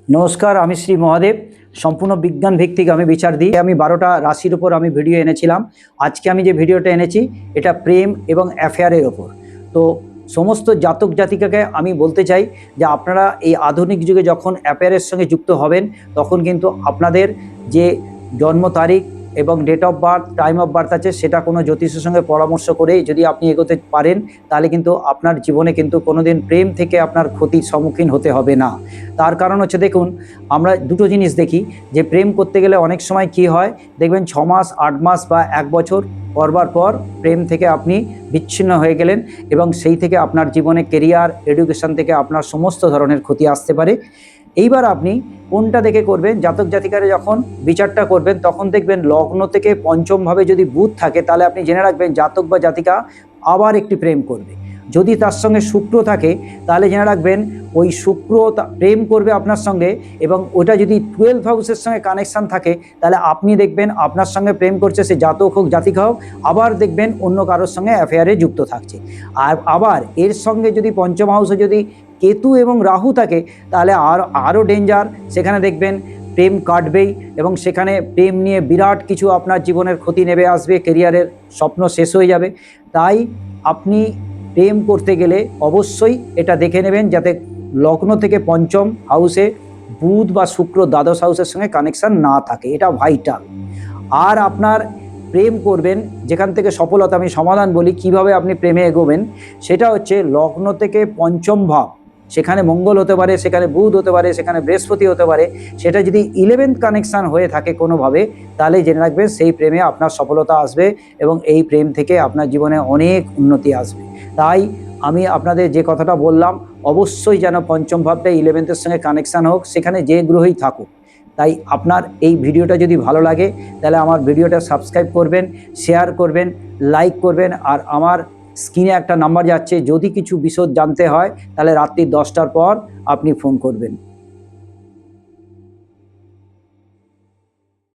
नमस्कार, আমি শ্রী মহাদেব। সম্পূর্ণ বিজ্ঞান ভিত্তিক আমি বিচার দিই। আমি 12টা রাশির উপর আমি ভিডিও এনেছিলাম। আজকে আমি যে ভিডিওটা এনেছি এটা প্রেম এবং অ্যাফেয়ারের ওপর। তো সমস্ত জাতক জাতিকাকে আমি বলতে চাই যে আপনারা এই আধুনিক যুগে যখন অ্যাফেয়ারের সঙ্গে যুক্ত হবেন তখন কিন্তু আপনাদের যে জন্ম তারিখ এবং date of birth, time of birth আছে সেটা কোনো জ্যোতিষের সঙ্গে পরামর্শ করে যদি আপনি এগোতে পারেন তাহলে কিন্তু আপনার জীবনে কিন্তু কোনোদিন প্রেম থেকে আপনার ক্ষতির সম্মুখীন হতে হবে না। তার কারণ হচ্ছে, দেখুন, আমরা দুটো জিনিস দেখি যে প্রেম করতে গেলে অনেক সময় কি হয়, দেখবেন 6 মাস, 8 মাস বা 1 বছর করবার পর প্রেম থেকে আপনি বিচ্ছিন্ন হয়ে গেলেন এবং সেই থেকে আপনার জীবনে কেরিয়ার, এডুকেশন থেকে আপনার সমস্ত ধরনের ক্ষতি আসতে পারে। এইবার আপনি কোনটা দেখে করবেন, জাতক জাতিকারে যখন বিচারটা করবেন তখন দেখবেন লগ্ন থেকে পঞ্চমভাবে যদি বুধ থাকে তাহলে আপনি জেনে রাখবেন জাতক বা জাতিকা আবার একটি প্রেম করবে। যদি তার সঙ্গে শুক্র থাকে তাহলে জেনে রাখবেন ওই শুক্র প্রেম করবে আপনার সঙ্গে, এবং ওটা যদি 12th হাউসের সঙ্গে কানেকশান থাকে তাহলে আপনি দেখবেন আপনার সঙ্গে প্রেম করছে, সে জাতক হোক জাতিকা হোক, আবার দেখবেন অন্য কারোর সঙ্গে অ্যাফেয়ারে যুক্ত থাকছে। আর আবার এর সঙ্গে যদি পঞ্চম হাউসে যদি কেতু এবং রাহু থাকে তাহলে আরও ডেঞ্জার। সেখানে দেখবেন প্রেম কাটবেই এবং সেখানে প্রেম নিয়ে বিরাট কিছু আপনার জীবনের ক্ষতি নেমে আসবে, কেরিয়ারের স্বপ্ন শেষ হয়ে যাবে। তাই আপনি প্রেম করতে গেলে অবশ্যই এটা দেখে নেবেন যাতে লগ্ন থেকে পঞ্চম হাউসে বুধ বা শুক্র দ্বাদশ হাউসের সঙ্গে কানেকশান না থাকে, এটা ভাইটাল। আর আপনার প্রেম করবেন যেখান থেকে সফলতা, আমি সমাধান বলি কিভাবে আপনি প্রেমে এগোবেন, সেটা হচ্ছে লগ্ন থেকে পঞ্চম ভাব, সেখানে মঙ্গল হতে পারে, সেখানে বুধ হতে পারে, সেখানে বৃহস্পতি হতে পারে। সেটা যদি 11th কানেকশান হয়ে থাকে কোনোভাবে তাহলে জেনে রাখবেন সেই প্রেমে আপনার সফলতা আসবে এবং এই প্রেম থেকে আপনার জীবনে অনেক উন্নতি আসবে। তাই আমি আপনাদের যে কথাটা বললাম, অবশ্যই যেন পঞ্চম ভাবটা 11th-এর সঙ্গে কানেকশান হোক, সেখানে যে গ্রহই থাকুক। তাই আপনার এই ভিডিওটা যদি ভালো লাগে তাহলে আমার ভিডিওটা সাবস্ক্রাইব করবেন, শেয়ার করবেন, লাইক করবেন। আর আমার স্ক্রিনে একটা নাম্বার যাচ্ছে, যদি কিছু বিশদ জানতে হয় তাহলে রাত্রি 10টার পর আপনি ফোন করবেন।